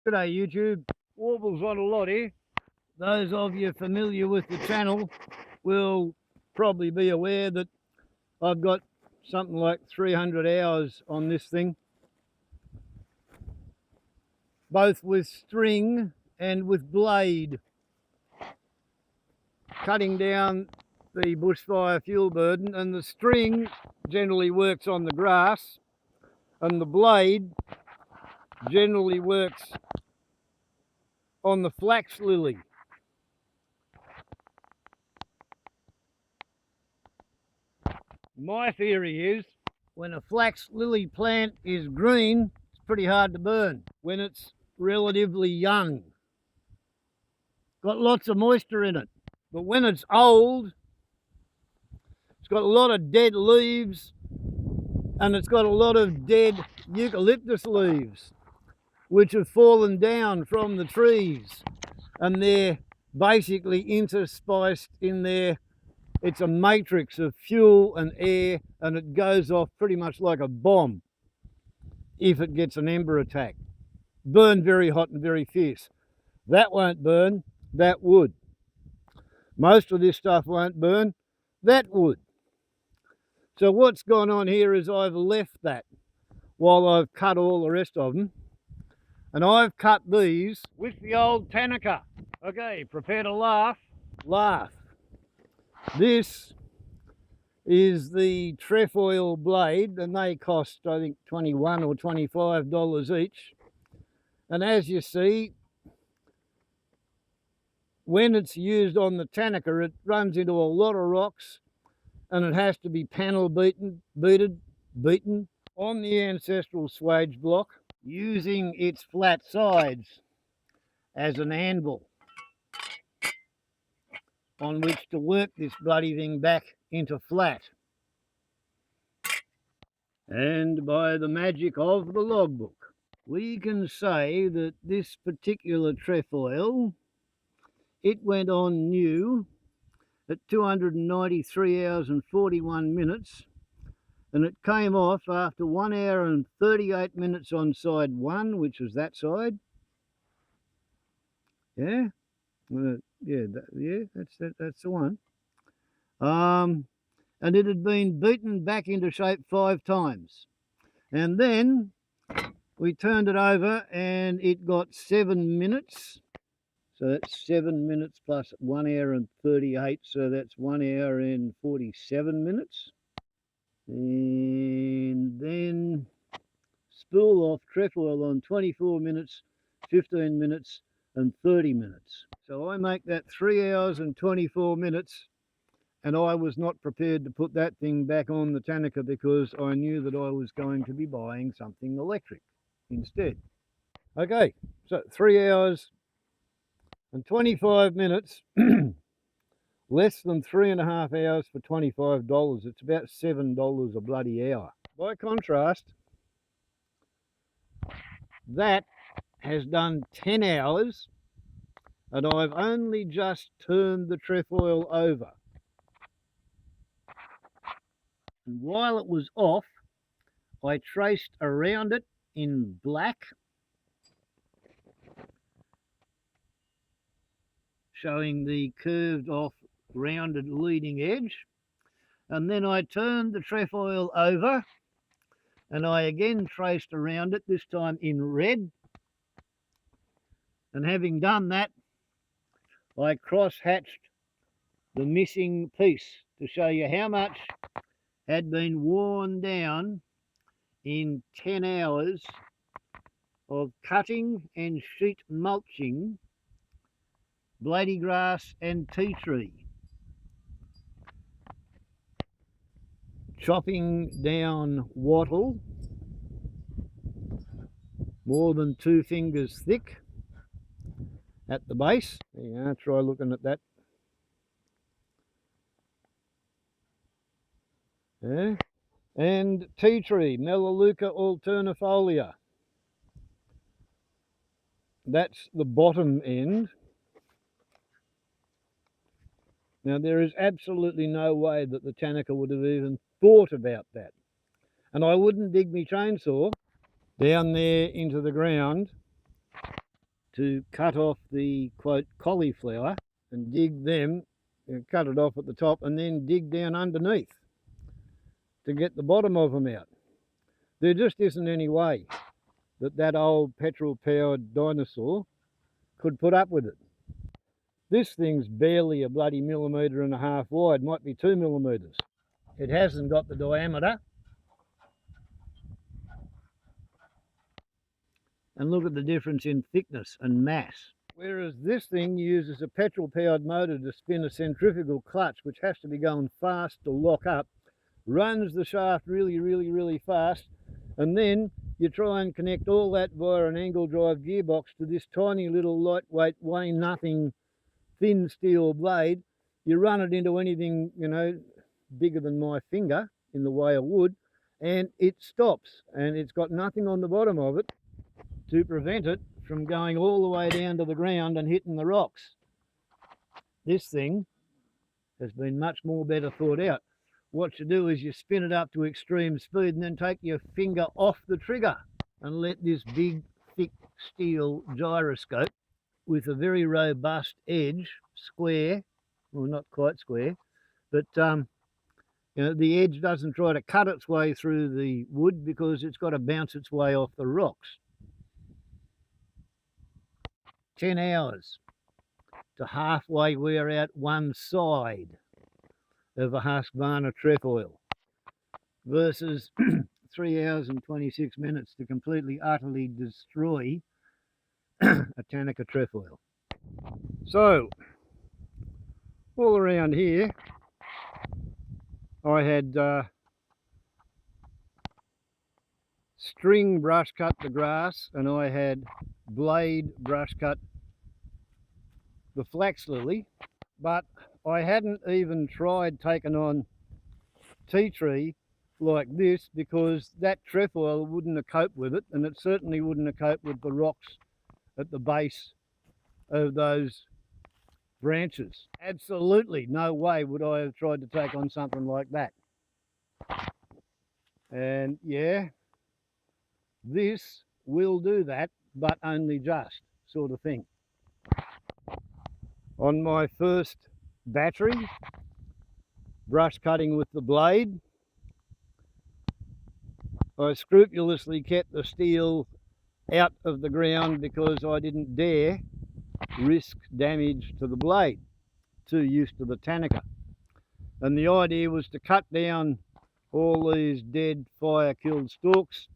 G'day YouTube, warbles on a lot here. Those of you familiar with the channel will probably be aware that I've got something like 300 hours on this thing, both with string and with blade, cutting down the bushfire fuel burden. And the string generally works on the grass and the blade generally works on the flax lily. My theory is when a flax lily plant is green, it's pretty hard to burn. When it's relatively young, got lots of moisture in it. But when it's old, it's got a lot of dead leaves and it's got a lot of dead eucalyptus leaves which have fallen down from the trees, and they're basically interspiced in there. It's a matrix of fuel and air, and it goes off pretty much like a bomb if it gets an ember attack. Burn very hot and very fierce. That won't burn, that would. Most of this stuff won't burn, that would. So what's gone on here is I've left that while I've cut all the rest of them. And I've cut these with the old Tanaka. Okay, prepare to laugh. Laugh. This is the trefoil blade, and they cost, I think, $21 or $25 each. And as you see, when it's used on the Tanaka, it runs into a lot of rocks, and it has to be panel beaten on the ancestral swage block, using its flat sides as an anvil on which to work this bloody thing back into flat. And by the magic of the logbook, we can say that this particular trefoil, it went on new at 293 hours and 41 minutes, and it came off after 1 hour and 38 minutes on side one, which was that side. Yeah, that's the one. And it had been beaten back into shape 5 times. And then we turned it over and it got 7 minutes. So that's 7 minutes plus 1 hour and 38. So that's 1 hour and 47 minutes. And then spool off trefoil on 24 minutes, 15 minutes and 30 minutes. So I make that 3 hours and 24 minutes, and I was not prepared to put that thing back on the Tanaka because I knew that I was going to be buying something electric instead. Okay, so 3 hours and 25 minutes, less than 3.5 hours for $25. It's about $7 a bloody hour. By contrast, that has done 10 hours and I've only just turned the trefoil over. And while it was off, I traced around it in black, showing the curved off rounded leading edge. And then I turned the trefoil over and I again traced around it, this time in red. And having done that, I cross-hatched the missing piece to show you how much had been worn down in 10 hours of cutting and sheet mulching Bladey-Grass and tea tree. Chopping down wattle, more than 2 fingers thick at the base. There you go, try looking at that. Yeah. And tea tree, Melaleuca alternifolia. That's the bottom end. Now there is absolutely no way that the Tanaka would have even thought about that. And I wouldn't dig my chainsaw down there into the ground to cut off the quote cauliflower and dig them, cut it off at the top and then dig down underneath to get the bottom of them out. There just isn't any way that old petrol powered dinosaur could put up with it. This thing's barely a bloody 1.5 mm wide, might be 2 mm. It hasn't got the diameter. And look at the difference in thickness and mass. Whereas this thing uses a petrol powered motor to spin a centrifugal clutch, which has to be going fast to lock up, runs the shaft really fast, and then you try and connect all that via an angle drive gearbox to this tiny little lightweight, weigh nothing, thin steel blade. You run it into anything, you know, bigger than my finger in the way of wood, and it stops, and it's got nothing on the bottom of it to prevent it from going all the way down to the ground and hitting the rocks. This thing has been much more better thought out. What you do is you spin it up to extreme speed and then take your finger off the trigger and let this big thick steel gyroscope with a very robust edge, square, well not quite square, but you know, the edge doesn't try to cut its way through the wood because it's got to bounce its way off the rocks. 10 hours to halfway wear out one side of a Husqvarna trefoil versus 3 hours and 26 minutes to completely utterly destroy a Tannaka trefoil. So all around here I had string brush cut the grass, and I had blade brush cut the flax lily, but I hadn't even tried taking on tea tree like this because that trefoil wouldn't have coped with it, and it certainly wouldn't have coped with the rocks at the base of those branches. Absolutely no way would I have tried to take on something like that. And yeah, this will do that, but only just, sort of thing. On my first battery, brush cutting with the blade, I scrupulously kept the steel out of the ground because I didn't dare risk damage to the blade, too used to the Tannaka. And the idea was to cut down all these dead fire-killed stalks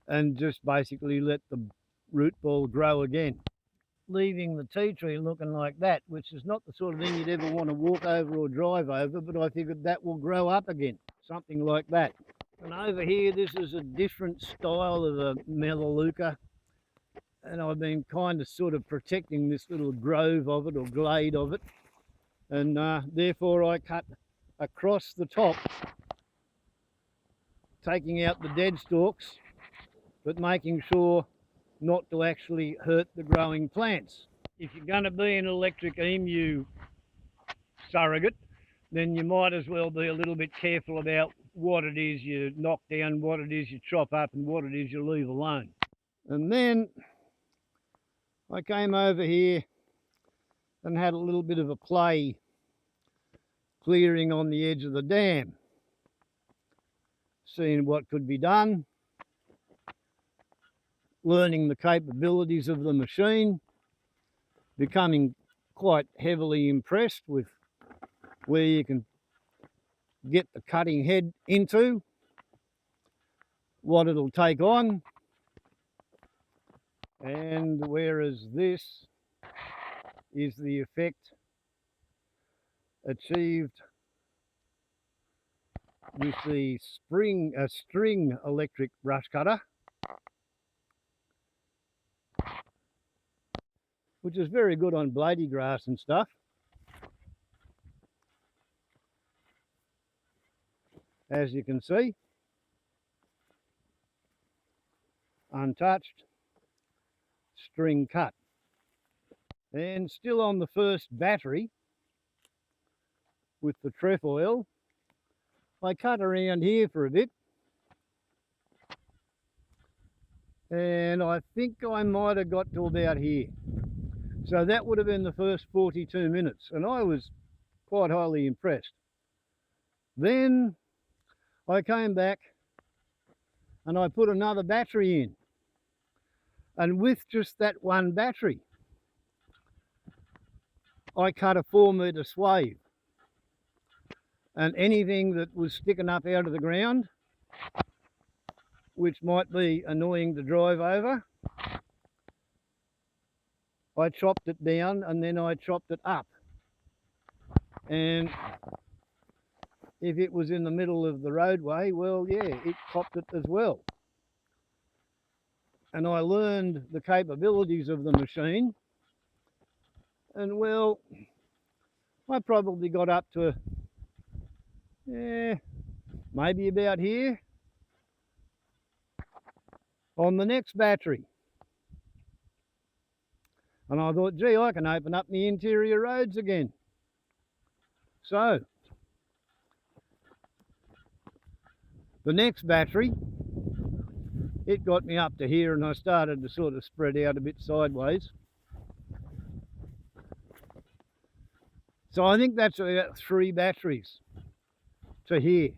and just basically let the root ball grow again, leaving the tea tree looking like that, which is not the sort of thing you'd ever want to walk over or drive over, but I figured that will grow up again, something like that. And over here, this is a different style of a melaleuca, and I've been kind of sort of protecting this little grove of it, or glade of it, and therefore I cut across the top, taking out the dead stalks, but making sure not to actually hurt the growing plants. If you're going to be an electric emu surrogate, then you might as well be a little bit careful about what it is you knock down, what it is you chop up, and what it is you leave alone. And then I came over here and had a little bit of a play clearing on the edge of the dam, seeing what could be done, learning the capabilities of the machine, becoming quite heavily impressed with where you can get the cutting head into, what it'll take on, and whereas this is the effect achieved with the string electric brush cutter, which is very good on Bladey-Grass and stuff. As you can see, untouched, string cut. And still on the first battery with the trefoil, I cut around here for a bit, and I think I might have got to about here. So that would have been the first 42 minutes, and I was quite highly impressed. Then I came back and I put another battery in, and with just that one battery I cut a 4-metre swathe, and anything that was sticking up out of the ground which might be annoying to drive over, I chopped it down and then I chopped it up. And if it was in the middle of the roadway, well, yeah, it chopped it as well. And I learned the capabilities of the machine, and well, I probably got up to, maybe about here on the next battery. And I thought, gee, I can open up the interior roads again. So the next battery, it got me up to here, and I started to sort of spread out a bit sideways. So I think that's about 3 batteries to here.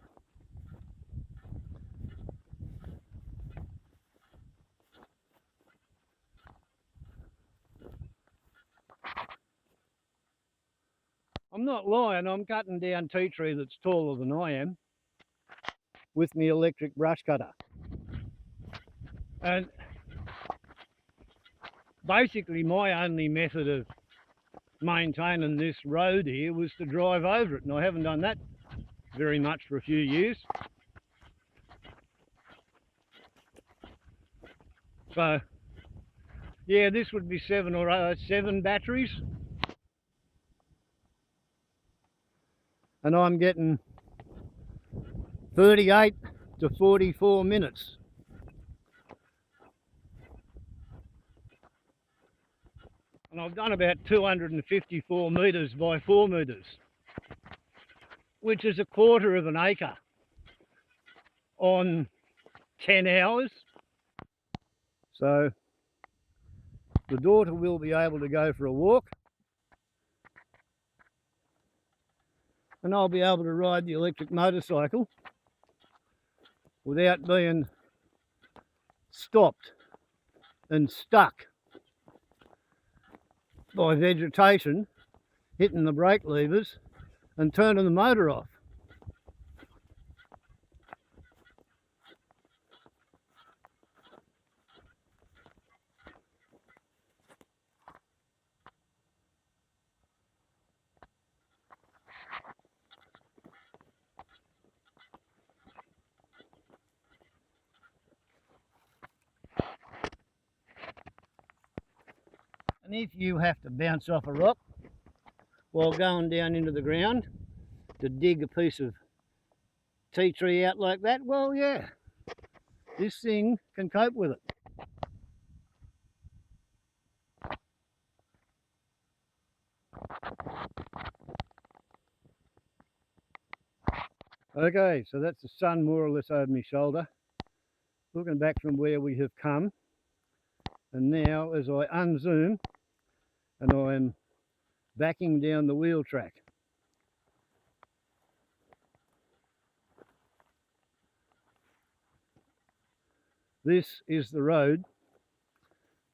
I'm not lying, I'm cutting down tea tree that's taller than I am with my electric brush cutter. And basically my only method of maintaining this road here was to drive over it, and I haven't done that very much for a few years. So yeah, this would be 7 batteries, and I'm getting 38 to 44 minutes. And I've done about 254 metres by 4 metres, which is 1/4 of an acre on 10 hours. So the daughter will be able to go for a walk, and I'll be able to ride the electric motorcycle without being stopped and stuck by vegetation hitting the brake levers and turning the motor off. And if you have to bounce off a rock while going down into the ground to dig a piece of tea tree out like that, well, yeah, this thing can cope with it. Okay, so that's the sun more or less over my shoulder, looking back from where we have come. And now as I unzoom and I'm backing down the wheel track, this is the road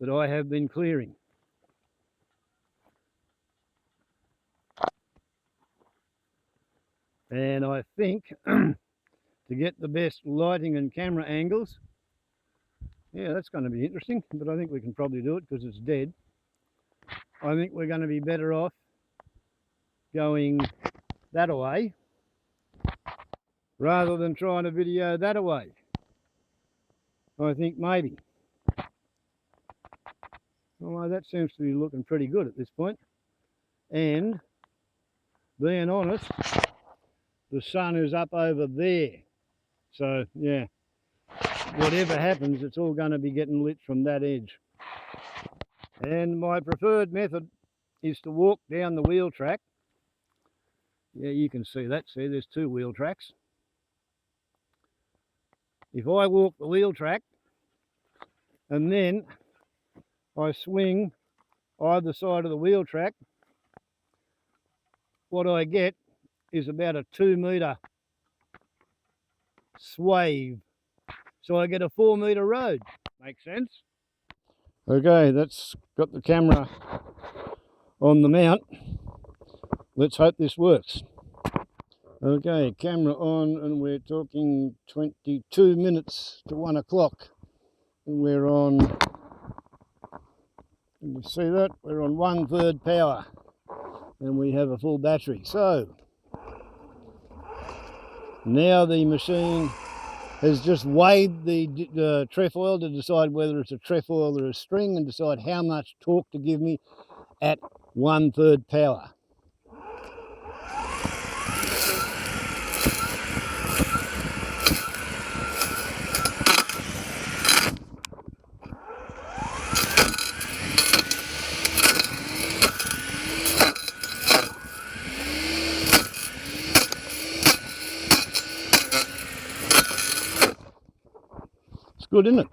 that I have been clearing. And I think to get the best lighting and camera angles, yeah, that's going to be interesting, but I think we can probably do it because it's dead. I think we're going to be better off going that away rather than trying to video that away. I think maybe. Well, that seems to be looking pretty good at this point. And being honest, the sun is up over there. So yeah, whatever happens, it's all going to be getting lit from that edge. And my preferred method is to walk down the wheel track. Yeah, you can see that. See, there's 2 wheel tracks. If I walk the wheel track and then I swing either side of the wheel track. What I get is about a 2-metre swathe. So I get a 4-metre road. Makes sense? Okay, that's got the camera on the mount. Let's hope this works. Okay, camera on, and we're talking 22 minutes to 1 o'clock. And we're on, can you see that? We're on 1/3 power. And we have a full battery. So, now the machine has just weighed the trefoil to decide whether it's a trefoil or a string, and decide how much torque to give me at 1/3 power. It's good, isn't it?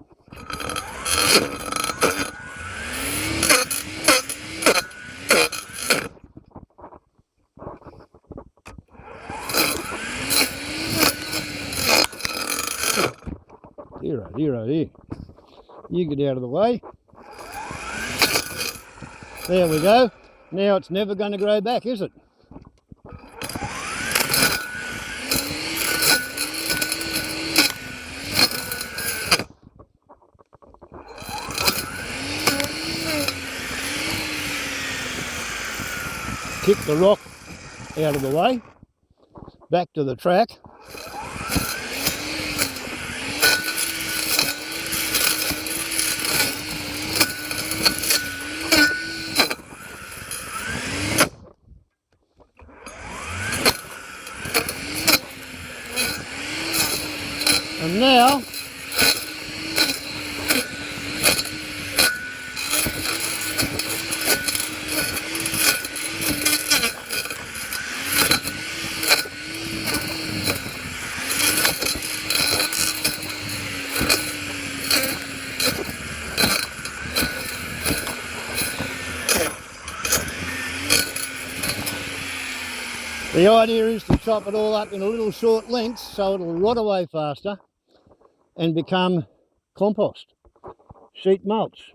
Dear. You get out of the way. There we go. Now it's never going to grow back, is it? Kick the rock out of the way. Back to the track. And now, the idea is to chop it all up in a little short lengths so it'll rot away faster and become compost, sheet mulch.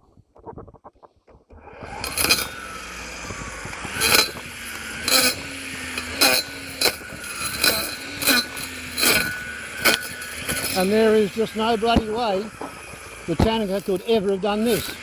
And there is just no bloody way the Tanaka could ever have done this.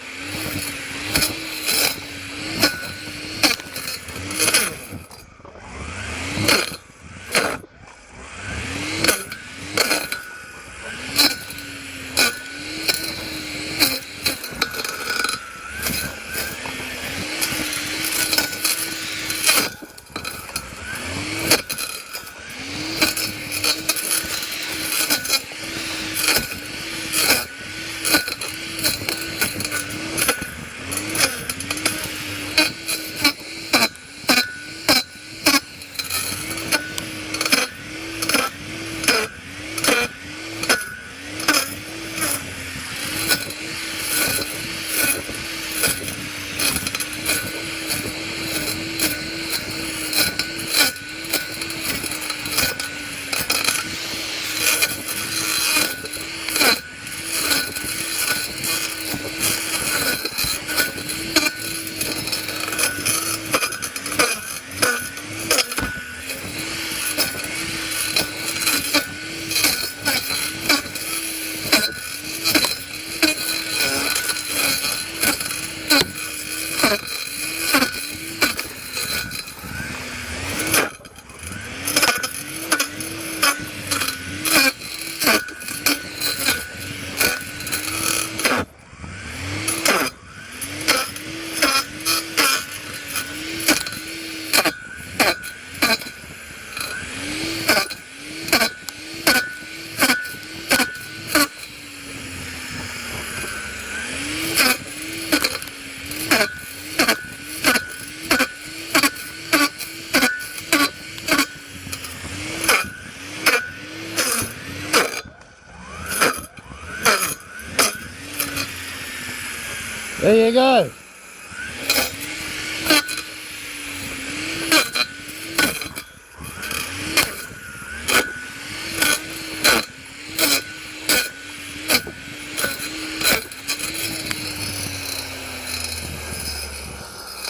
There you go.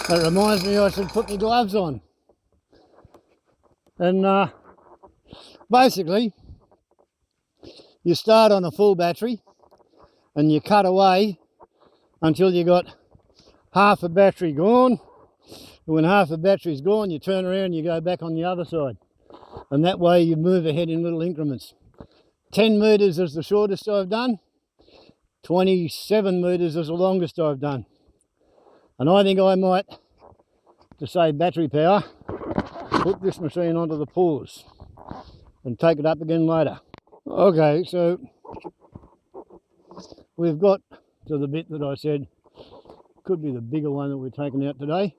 That reminds me I should put my gloves on. And basically, you start on a full battery and you cut away until you got half a battery gone. When half the battery's gone, you turn around and you go back on the other side. And that way you move ahead in little increments. 10 metres is the shortest I've done. 27 metres is the longest I've done. And I think I might, to save battery power, put this machine onto the pause and take it up again later. Okay, so we've got to the bit that I said could be the bigger one that we're taking out today.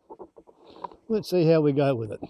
Let's see how we go with it.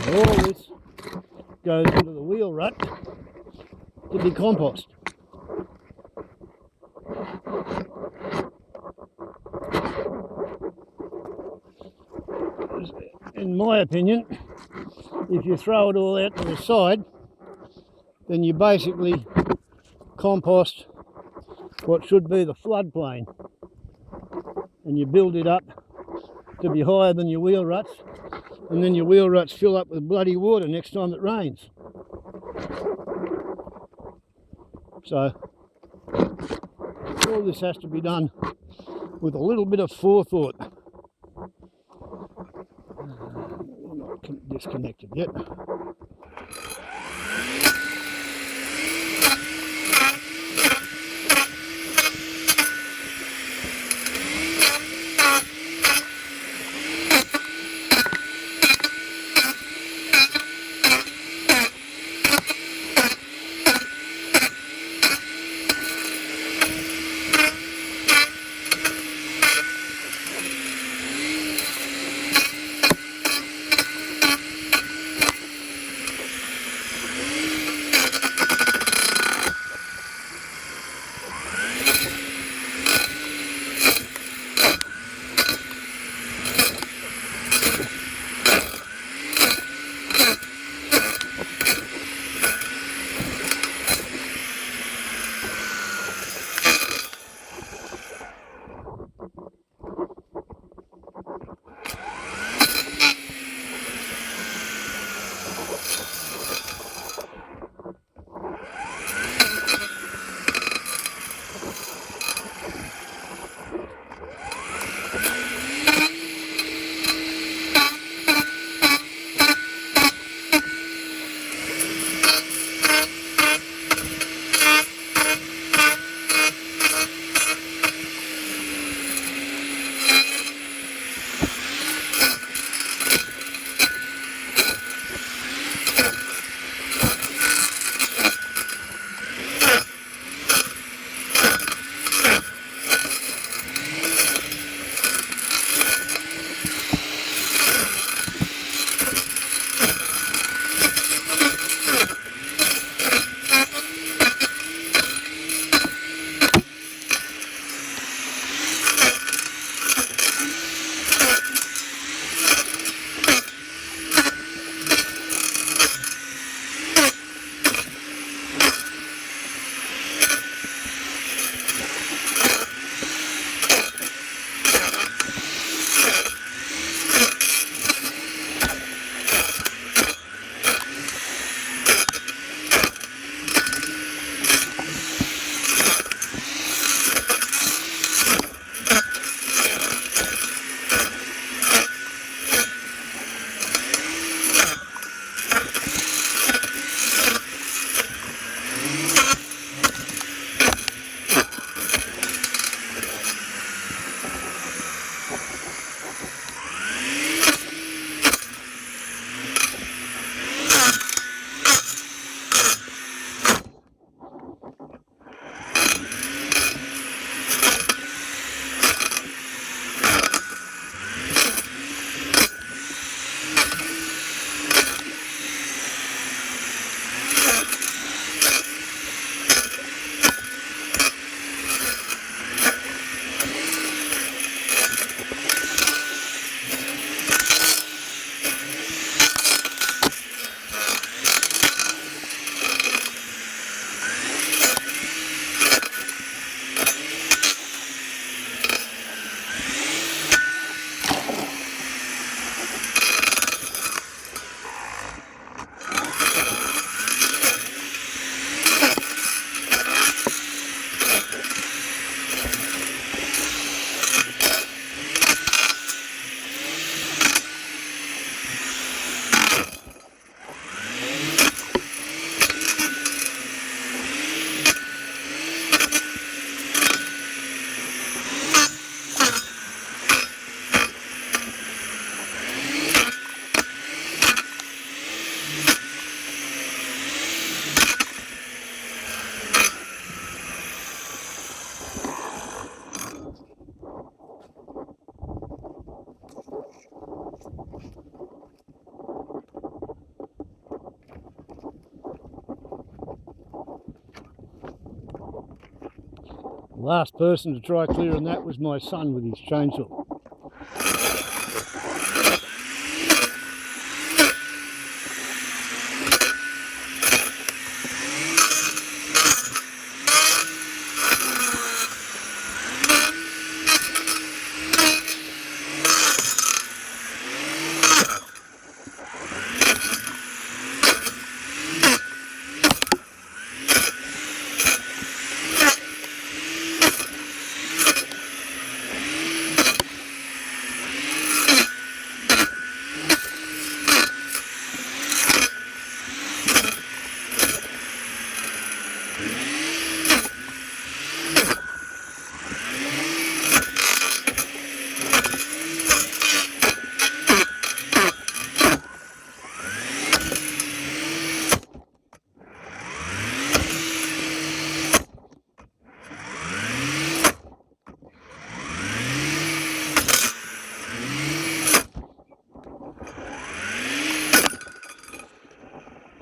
All this goes into the wheel rut to be compost. In my opinion, if you throw it all out to the side, then you basically compost what should be the floodplain, and you build it up to be higher than your wheel ruts, and then your wheel ruts fill up with bloody water next time it rains. So all this has to be done with a little bit of forethought. I'm not disconnected yet. last person to try clearing that was my son with his chainsaw.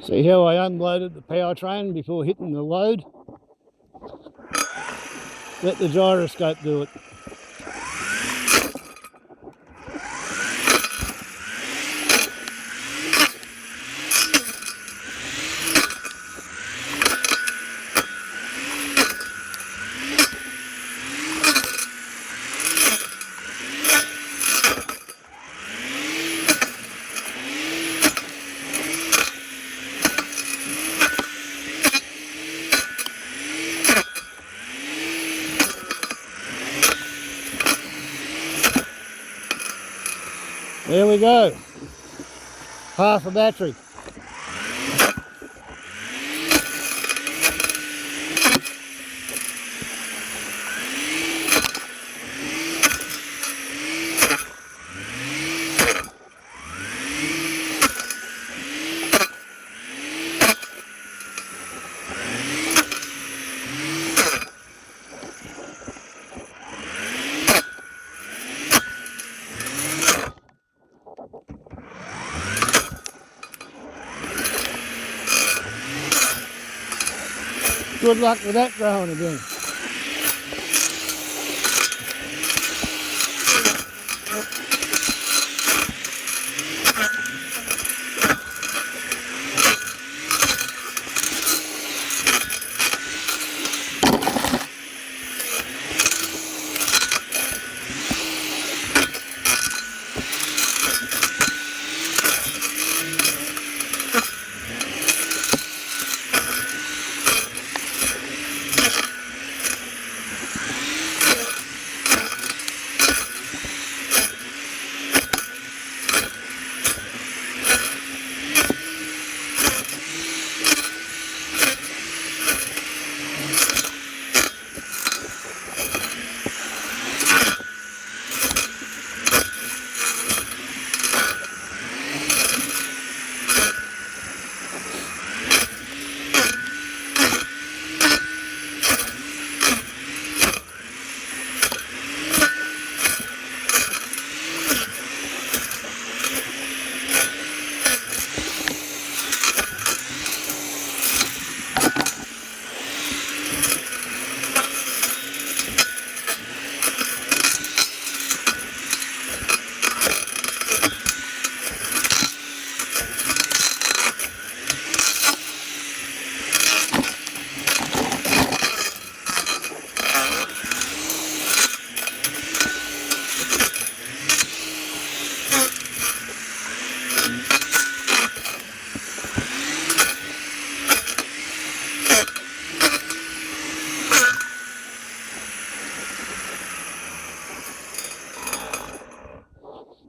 See how I unloaded the powertrain before hitting the load? Let the gyroscope do it. There we go, half a battery. Good luck with that growing again.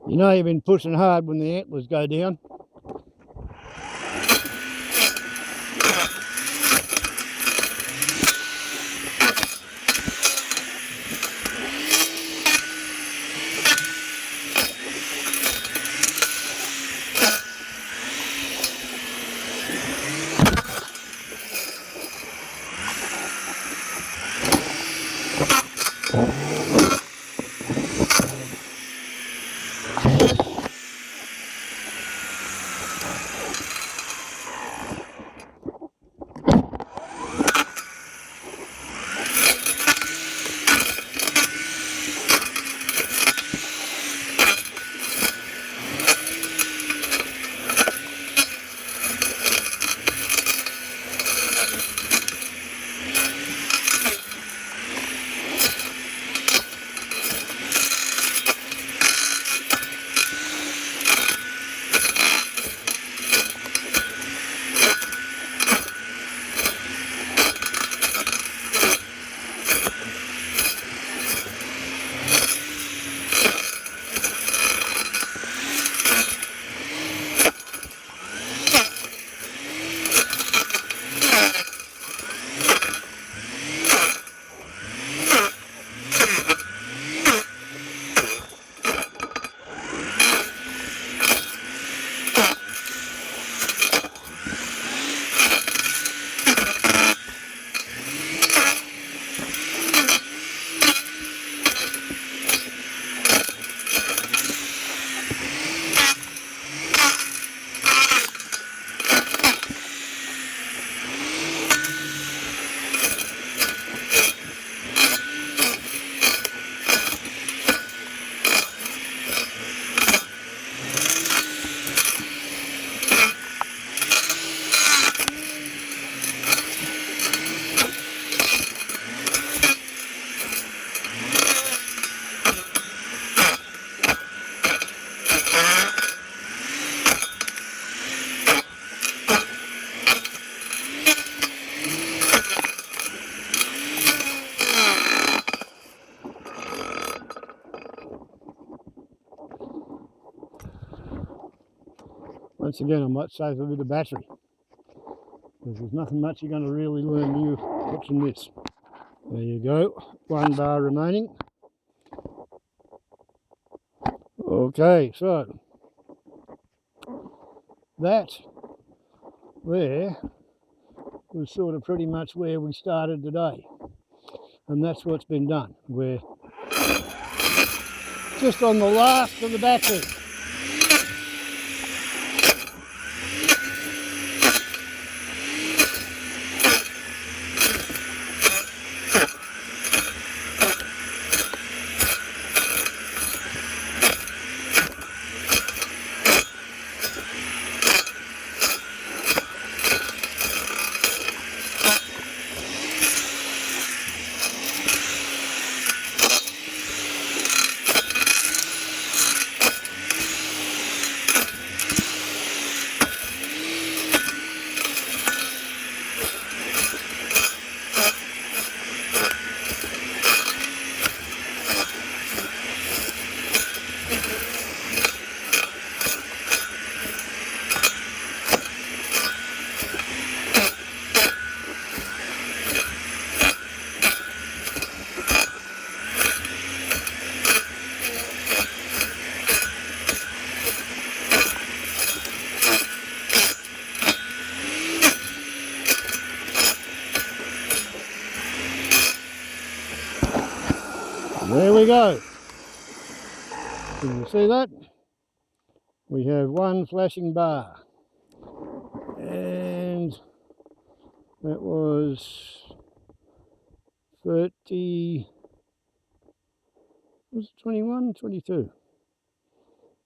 You know you've been pushing hard when the antlers go down. Once again, I might save a bit of battery, because there's nothing much you're going to really learn new watching this. There you go, 1 bar remaining. Okay, so that there was sort of pretty much where we started today, and that's what's been done. We're just on the last of the battery. There we go. Can you see that? We have 1 flashing bar. And that was 30, was it 21, 22?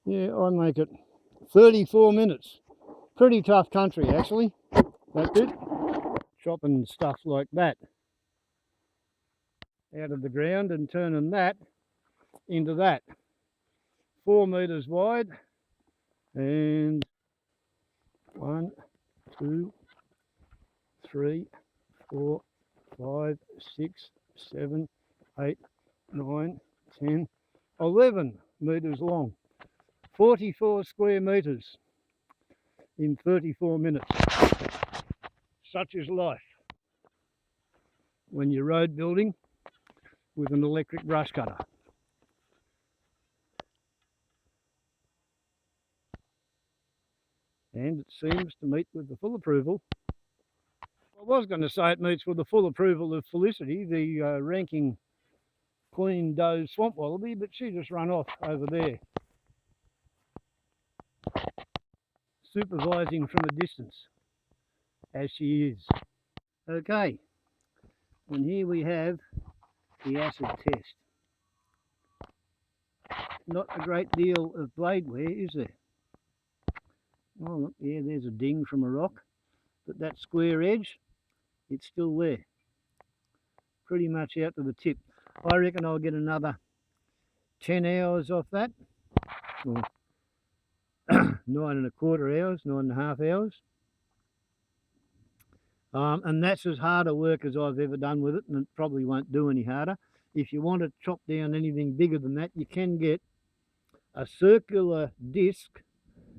Yeah, I make it 34 minutes. Pretty tough country actually, that bit. Chopping stuff like that out of the ground and turning that into that. 4 meters wide, and 1, 2, 3, 4, 5, 6, 7, 8, 9, 10, 11 meters long. 44 square meters in 34 minutes. Such is life when you're road building with an electric brush cutter. And it seems to meet with the full approval. I was going to say it meets with the full approval of Felicity, the ranking Queen Doe swamp wallaby, but she just run off over there, supervising from a distance, as she is. Okay, and here we have the acid test. Not a great deal of blade wear, is there? Oh look, yeah, there's a ding from a rock, but that square edge, it's still there. Pretty much out to the tip. I reckon I'll get another 10 hours off that, or 9.25 hours, 9.5 hours. And that's as hard a work as I've ever done with it, and it probably won't do any harder. If you want to chop down anything bigger than that, you can get a circular disc,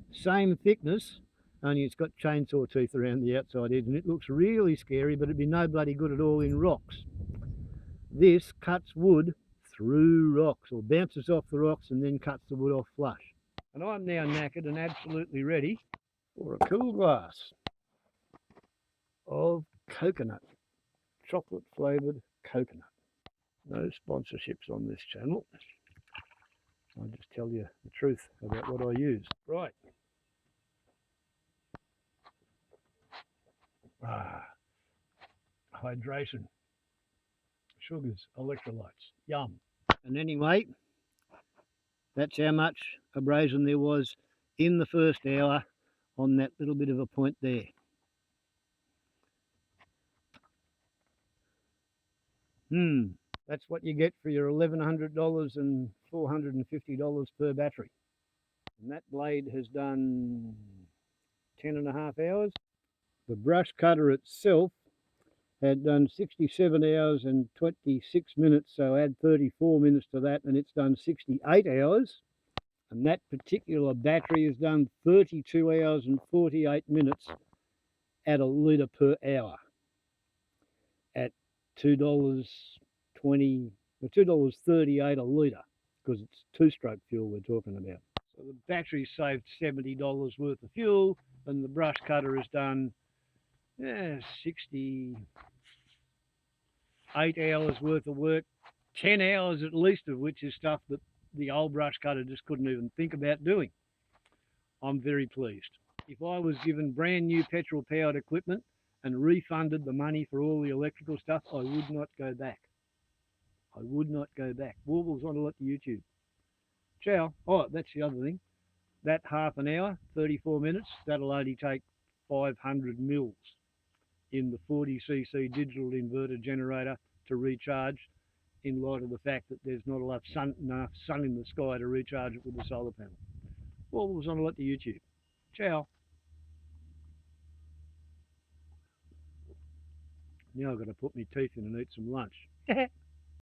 same thickness, only it's got chainsaw teeth around the outside edge, and it looks really scary, but it'd be no bloody good at all in rocks. This cuts wood through rocks, or bounces off the rocks and then cuts the wood off flush. And I'm now knackered and absolutely ready for a cool glass of coconut, chocolate flavoured coconut. No sponsorships on this channel. I'll just tell you the truth about what I use. Right. Hydration, sugars, electrolytes, yum. And anyway, that's how much abrasion there was in the first hour on that little bit of a point there. That's what you get for your $1,100 and $450 per battery. And that blade has done 10.5 hours. The brush cutter itself had done 67 hours and 26 minutes, so add 34 minutes to that and it's done 68 hours. And that particular battery has done 32 hours and 48 minutes at a litre per hour at $2.20 or $2.38 a litre, because it's two-stroke fuel we're talking about. So the battery saved $70 worth of fuel, and the brush cutter has done 68 hours worth of work, 10 hours at least of which is stuff that the old brush cutter just couldn't even think about doing. I'm very pleased. If I was given brand new petrol powered equipment and refunded the money for all the electrical stuff, I would not go back. I would not go back. Warbles on a lot to YouTube. Ciao. Oh, that's the other thing. That half an hour, 34 minutes, that'll only take 500 mils in the 40cc digital inverter generator to recharge, in light of the fact that there's not enough sun in the sky to recharge it with the solar panel. Warbles on a lot to YouTube. Ciao. Now I've got to put my teeth in and eat some lunch.